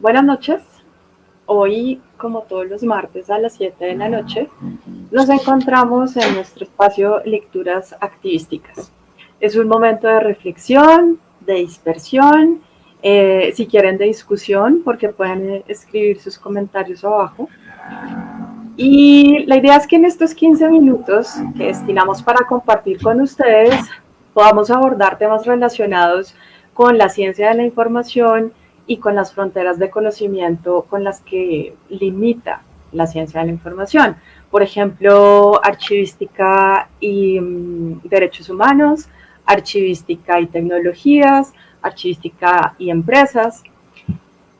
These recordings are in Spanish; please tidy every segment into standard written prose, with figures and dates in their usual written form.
Buenas noches. Hoy, como todos los martes a las 7 de la noche, nos encontramos en nuestro espacio Lecturas Activísticas. Es un momento de reflexión, de dispersión, si quieren de discusión, porque pueden escribir sus comentarios abajo. Y la idea es que en estos 15 minutos que destinamos para compartir con ustedes, podamos abordar temas relacionados con la ciencia de la información y con las fronteras de conocimiento con las que limita la ciencia de la información. Por ejemplo, archivística y derechos humanos, archivística y tecnologías, archivística y empresas.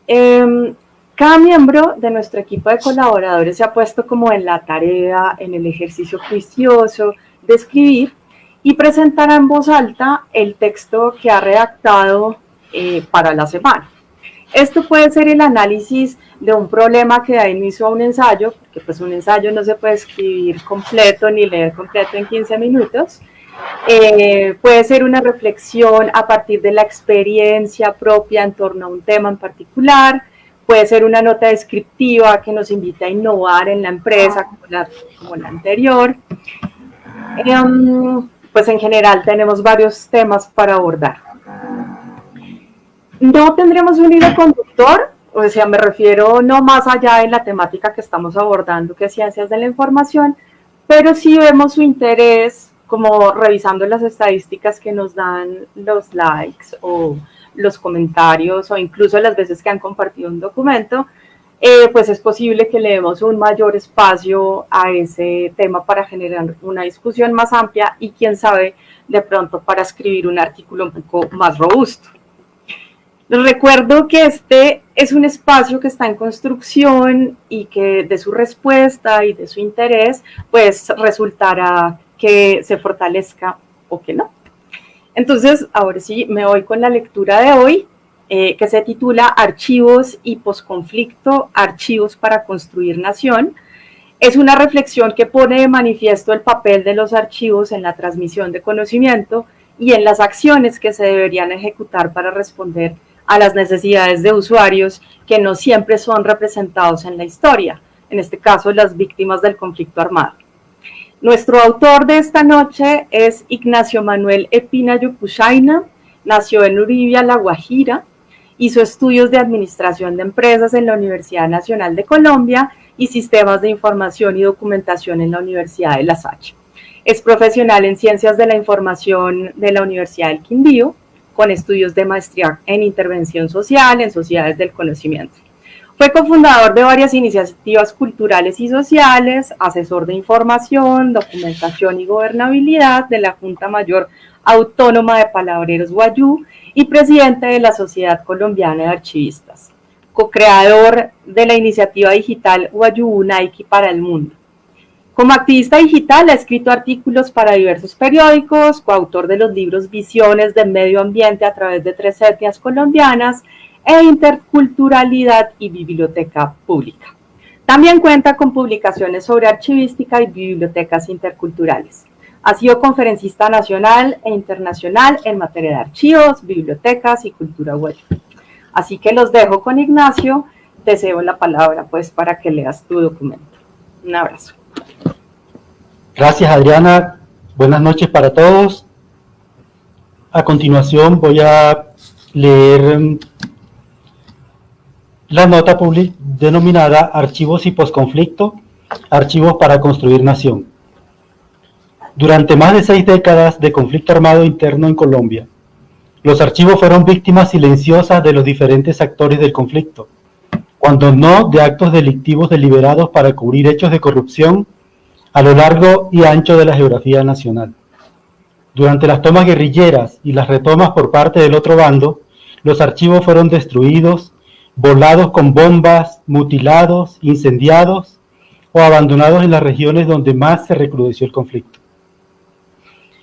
Cada miembro de nuestro equipo de colaboradores se ha puesto como en la tarea, en el ejercicio juicioso de escribir y presentará en voz alta el texto que ha redactado para la semana. Esto puede ser el análisis de un problema que da inicio a un ensayo, porque pues un ensayo no se puede escribir completo ni leer completo en 15 minutos. Puede ser una reflexión a partir de la experiencia propia en torno a un tema en particular. Puede ser una nota descriptiva que nos invita a innovar en la empresa, como la anterior. Pues en general tenemos varios temas para abordar. No tendremos un hilo conductor, o sea, me refiero no más allá de la temática que estamos abordando, que es ciencias de la información, pero sí vemos su interés como revisando las estadísticas que nos dan los likes o los comentarios o incluso las veces que han compartido un documento, pues es posible que le demos un mayor espacio a ese tema para generar una discusión más amplia y quién sabe de pronto para escribir un artículo un poco más robusto. Les recuerdo que este es un espacio que está en construcción y que de su respuesta y de su interés, pues resultará que se fortalezca o que no. Entonces, ahora sí, me voy con la lectura de hoy, que se titula Archivos y posconflicto, archivos para construir nación. Es una reflexión que pone de manifiesto el papel de los archivos en la transmisión de conocimiento y en las acciones que se deberían ejecutar para responder a las necesidades de usuarios que no siempre son representados en la historia, en este caso las víctimas del conflicto armado. Nuestro autor de esta noche es Ignacio Manuel Epinayo Puchaina, nació en Uribia, La Guajira, hizo estudios de administración de empresas en la Universidad Nacional de Colombia y sistemas de información y documentación en la Universidad de La Salle. Es profesional en ciencias de la información de la Universidad del Quindío, con estudios de maestría en intervención social en sociedades del conocimiento. Fue cofundador de varias iniciativas culturales y sociales, asesor de información, documentación y gobernabilidad de la Junta Mayor Autónoma de Palabreros Wayuu y presidente de la Sociedad Colombiana de Archivistas, co-creador de la iniciativa digital Wayuu Nike para el Mundo. Como activista digital ha escrito artículos para diversos periódicos, coautor de los libros Visiones del Medio Ambiente a través de 3 etnias colombianas e Interculturalidad y Biblioteca Pública. También cuenta con publicaciones sobre archivística y bibliotecas interculturales. Ha sido conferencista nacional e internacional en materia de archivos, bibliotecas y cultura web. Así que los dejo con Ignacio, te cedo la palabra pues para que leas tu documento. Un abrazo. Gracias, Adriana. Buenas noches para todos. A continuación voy a leer la nota denominada Archivos y posconflicto, archivos para construir nación. Durante más de 6 décadas de conflicto armado interno en Colombia, los archivos fueron víctimas silenciosas de los diferentes actores del conflicto, cuando no de actos delictivos deliberados para cubrir hechos de corrupción a lo largo y ancho de la geografía nacional. Durante las tomas guerrilleras y las retomas por parte del otro bando, los archivos fueron destruidos, volados con bombas, mutilados, incendiados o abandonados en las regiones donde más se recrudeció el conflicto.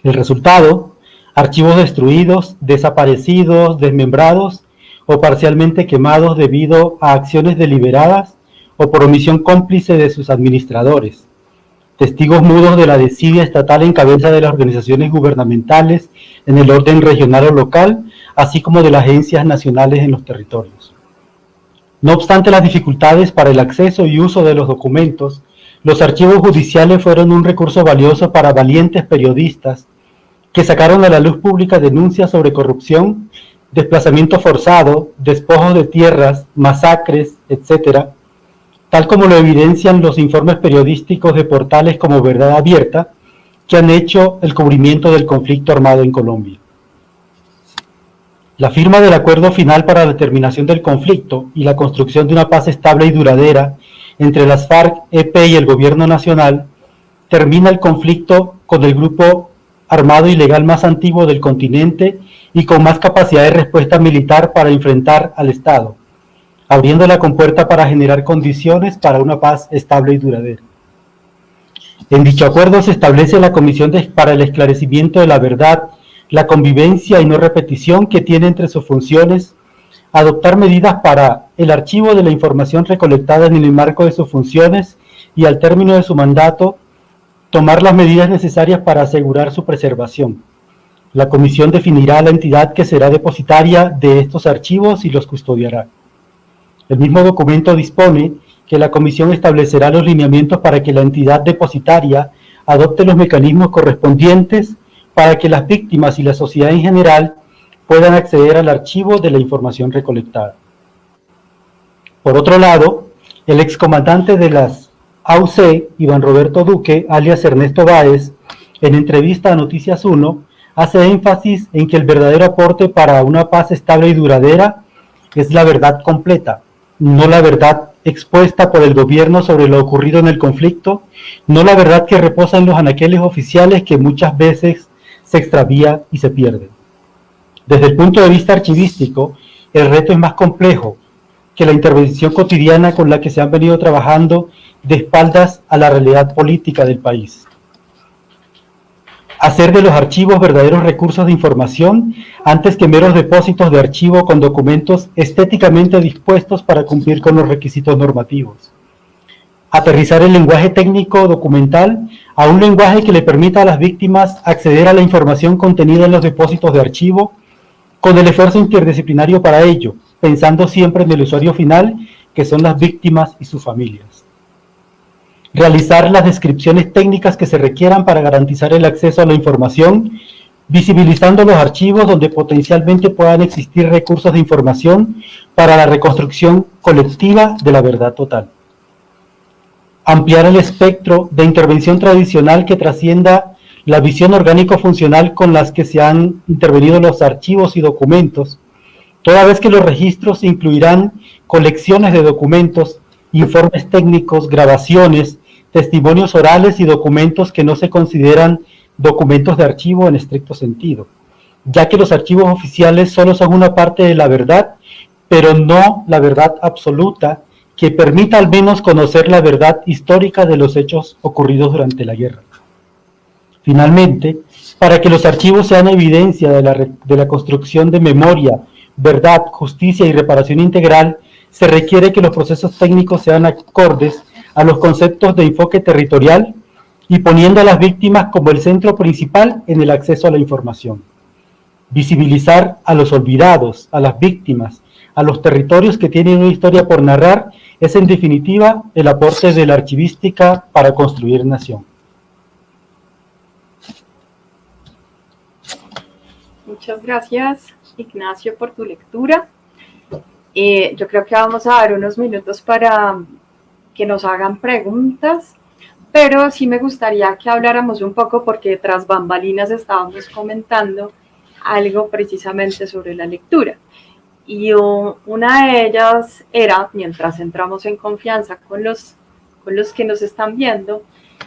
El resultado, archivos destruidos, desaparecidos, desmembrados o parcialmente quemados debido a acciones deliberadas o por omisión cómplice de sus administradores, testigos mudos de la desidia estatal en cabeza de las organizaciones gubernamentales en el orden regional o local, así como de las agencias nacionales en los territorios. No obstante las dificultades para el acceso y uso de los documentos, los archivos judiciales fueron un recurso valioso para valientes periodistas que sacaron a la luz pública denuncias sobre corrupción, desplazamiento forzado, despojos de tierras, masacres, etc., tal como lo evidencian los informes periodísticos de portales como Verdad Abierta, que han hecho el cubrimiento del conflicto armado en Colombia. La firma del acuerdo final para la terminación del conflicto y la construcción de una paz estable y duradera entre las FARC-EP y el gobierno nacional termina el conflicto con el grupo armado ilegal más antiguo del continente y con más capacidad de respuesta militar para enfrentar al Estado, abriendo la compuerta para generar condiciones para una paz estable y duradera. En dicho acuerdo se establece la Comisión para el Esclarecimiento de la Verdad, la Convivencia y No Repetición, que tiene entre sus funciones adoptar medidas para el archivo de la información recolectada en el marco de sus funciones y al término de su mandato, tomar las medidas necesarias para asegurar su preservación. La comisión definirá la entidad que será depositaria de estos archivos y los custodiará. El mismo documento dispone que la comisión establecerá los lineamientos para que la entidad depositaria adopte los mecanismos correspondientes para que las víctimas y la sociedad en general puedan acceder al archivo de la información recolectada. Por otro lado, el excomandante de las AUC, Iván Roberto Duque, alias Ernesto Báez, en entrevista a Noticias 1, hace énfasis en que el verdadero aporte para una paz estable y duradera es la verdad completa, no la verdad expuesta por el gobierno sobre lo ocurrido en el conflicto, no la verdad que reposa en los anaqueles oficiales que muchas veces se extravía y se pierde. Desde el punto de vista archivístico, el reto es más complejo que la intervención cotidiana con la que se han venido trabajando de espaldas a la realidad política del país. Hacer de los archivos verdaderos recursos de información antes que meros depósitos de archivo con documentos estéticamente dispuestos para cumplir con los requisitos normativos. Aterrizar el lenguaje técnico documental a un lenguaje que le permita a las víctimas acceder a la información contenida en los depósitos de archivo con el esfuerzo interdisciplinario para ello, pensando siempre en el usuario final, que son las víctimas y sus familias. Realizar las descripciones técnicas que se requieran para garantizar el acceso a la información, visibilizando los archivos donde potencialmente puedan existir recursos de información para la reconstrucción colectiva de la verdad total. Ampliar el espectro de intervención tradicional que trascienda la visión orgánico-funcional con las que se han intervenido los archivos y documentos, toda vez que los registros incluirán colecciones de documentos, informes técnicos, grabaciones, testimonios orales y documentos que no se consideran documentos de archivo en estricto sentido, ya que los archivos oficiales solo son una parte de la verdad, pero no la verdad absoluta, que permita al menos conocer la verdad histórica de los hechos ocurridos durante la guerra. Finalmente, para que los archivos sean evidencia de la construcción de memoria, verdad, justicia y reparación integral, se requiere que los procesos técnicos sean acordes a los conceptos de enfoque territorial y poniendo a las víctimas como el centro principal en el acceso a la información. Visibilizar a los olvidados, a las víctimas, a los territorios que tienen una historia por narrar, es en definitiva el aporte de la archivística para construir nación. Muchas gracias, Ignacio, por tu lectura. Yo creo que vamos a dar unos minutos para que nos hagan preguntas, pero sí me gustaría que habláramos un poco, porque tras bambalinas estábamos comentando algo precisamente sobre la lectura. Y una de ellas era, mientras entramos en confianza con los que nos están viendo,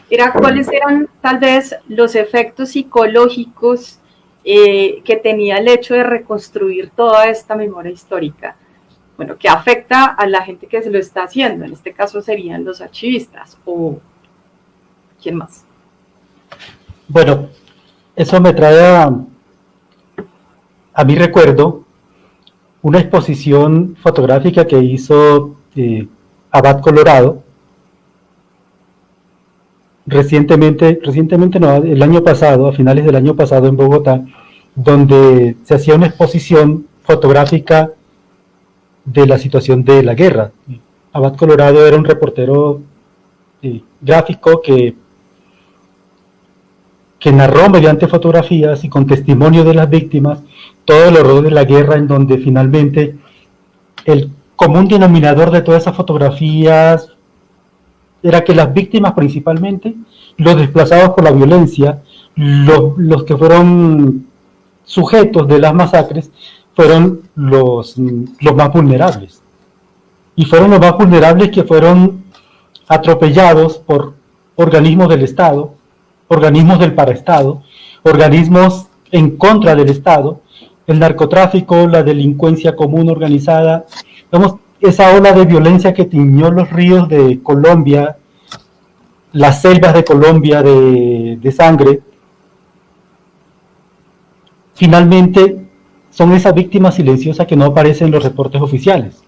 era cuáles eran tal vez los efectos psicológicos que tenía el hecho de reconstruir toda esta memoria histórica. Bueno, que afecta a la gente que se lo está haciendo, en este caso serían los archivistas, o ¿quién más? Bueno, eso me trae a mi recuerdo una exposición fotográfica que hizo Abad Colorado recientemente no, el año pasado, a finales del año pasado en Bogotá, donde se hacía una exposición fotográfica de la situación de la guerra. Abad Colorado era un reportero gráfico que narró mediante fotografías y con testimonio de las víctimas todo el horror de la guerra, en donde finalmente el común denominador de todas esas fotografías era que las víctimas, principalmente los desplazados por la violencia, los que fueron sujetos de las masacres, fueron los más vulnerables. Y fueron los más vulnerables que fueron atropellados por organismos del Estado, organismos del paraestado, organismos en contra del Estado, el narcotráfico, la delincuencia común organizada, digamos, esa ola de violencia que tiñó los ríos de Colombia, las selvas de Colombia de sangre, finalmente son esas víctimas silenciosas que no aparecen en los reportes oficiales.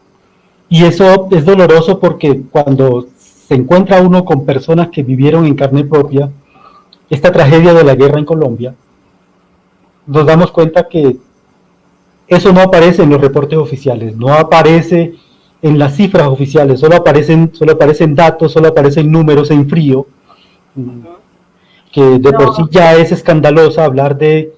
Y eso es doloroso porque cuando se encuentra uno con personas que vivieron en carne propia esta tragedia de la guerra en Colombia, nos damos cuenta que eso no aparece en los reportes oficiales, no aparece en las cifras oficiales, solo aparecen datos, solo aparecen números en frío, que de por sí ya es escandalosa hablar de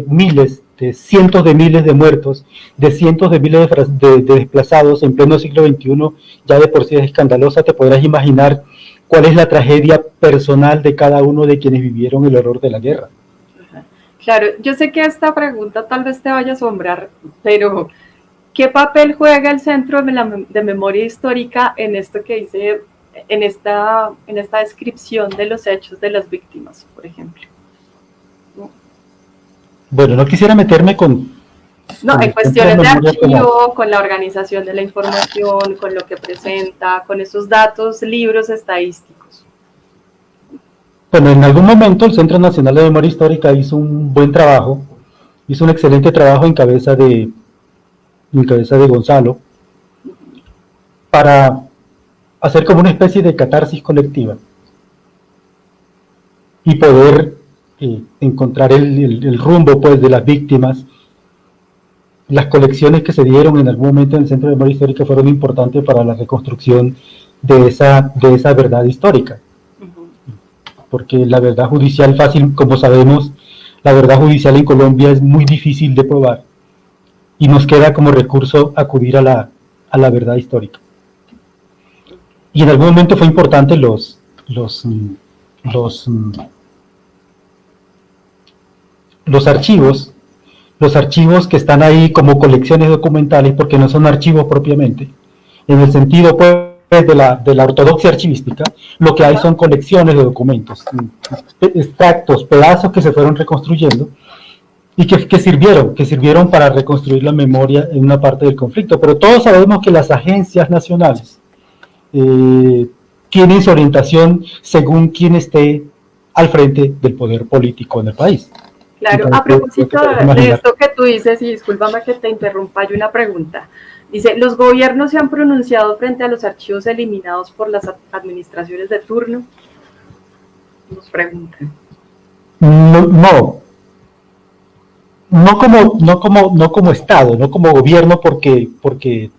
miles, de cientos de miles de muertos, de cientos de miles de desplazados en pleno siglo XXI, ya de por sí es escandalosa. Te podrás imaginar cuál es la tragedia personal de cada uno de quienes vivieron el horror de la guerra. Claro, yo sé que esta pregunta tal vez te vaya a asombrar, pero ¿qué papel juega el Centro de Memoria Histórica en esto que dice, en esta descripción de los hechos de las víctimas, por ejemplo? Bueno, no quisiera meterme en cuestiones de archivo, con la organización de la información, con lo que presenta, con esos datos, libros estadísticos. Bueno, en algún momento el Centro Nacional de Memoria Histórica hizo un buen trabajo, hizo un excelente trabajo en cabeza de Gonzalo, para hacer como una especie de catarsis colectiva y poder encontrar el rumbo, pues, de las víctimas. Las colecciones que se dieron en algún momento en el Centro de Memoria Histórica fueron importantes para la reconstrucción de esa verdad histórica. Porque la verdad judicial fácil, como sabemos, la verdad judicial en Colombia es muy difícil de probar y nos queda como recurso acudir a la verdad histórica. Y en algún momento fue importante los archivos que están ahí como colecciones documentales, porque no son archivos propiamente, en el sentido pues de la ortodoxia archivística. Lo que hay son colecciones de documentos, extractos, pedazos que se fueron reconstruyendo y que sirvieron para reconstruir la memoria en una parte del conflicto. Pero todos sabemos que las agencias nacionales tienen su orientación según quien esté al frente del poder político en el país. Claro, entonces, a propósito de esto que tú dices, y discúlpame que te interrumpa, hay una pregunta. Dice, ¿los gobiernos se han pronunciado frente a los archivos eliminados por las administraciones de turno? Nos preguntan. No como Estado, no como gobierno, porque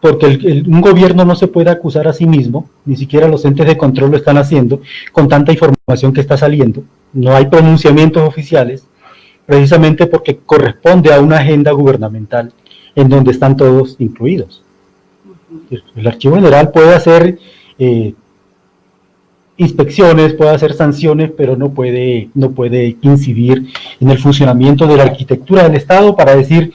un gobierno no se puede acusar a sí mismo, ni siquiera los entes de control lo están haciendo, con tanta información que está saliendo. No hay pronunciamientos oficiales, precisamente porque corresponde a una agenda gubernamental en donde están todos incluidos. El Archivo General puede hacer inspecciones, puede hacer sanciones, pero no puede incidir en el funcionamiento de la arquitectura del Estado para decir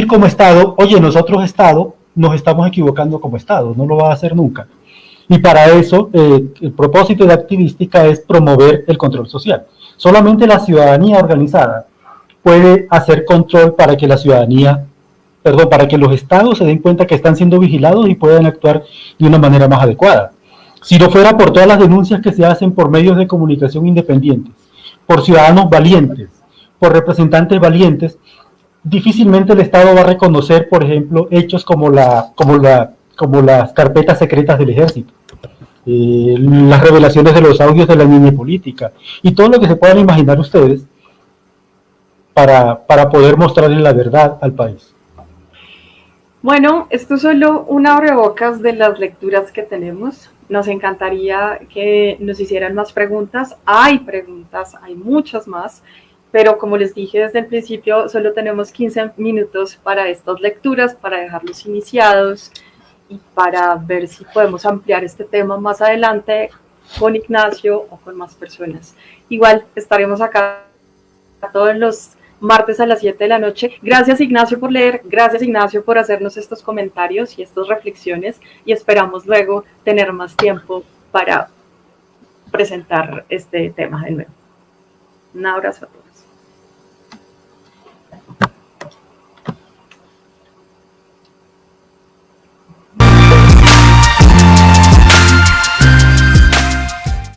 como Estado, oye, nosotros Estado nos estamos equivocando como Estado. No lo va a hacer nunca. Y para eso el propósito de Activística es promover el control social. Solamente la ciudadanía organizada puede hacer control para que para que los estados se den cuenta que están siendo vigilados y puedan actuar de una manera más adecuada. Si no fuera por todas las denuncias que se hacen por medios de comunicación independientes, por ciudadanos valientes, por representantes valientes, difícilmente el Estado va a reconocer, por ejemplo, hechos como las carpetas secretas del ejército, las revelaciones de los audios de la niña política y todo lo que se puedan imaginar ustedes para poder mostrarle la verdad al país. Bueno, esto es solo una abrebocas de las lecturas que tenemos. Nos encantaría que nos hicieran más preguntas. Hay muchas más, pero como les dije desde el principio, solo tenemos 15 minutos para estas lecturas, para dejarlos iniciados y para ver si podemos ampliar este tema más adelante con Ignacio o con más personas. Igual estaremos acá todos los martes a las 7 de la noche. Gracias Ignacio por leer, gracias Ignacio por hacernos estos comentarios y estas reflexiones y esperamos luego tener más tiempo para presentar este tema de nuevo. Un abrazo a todos.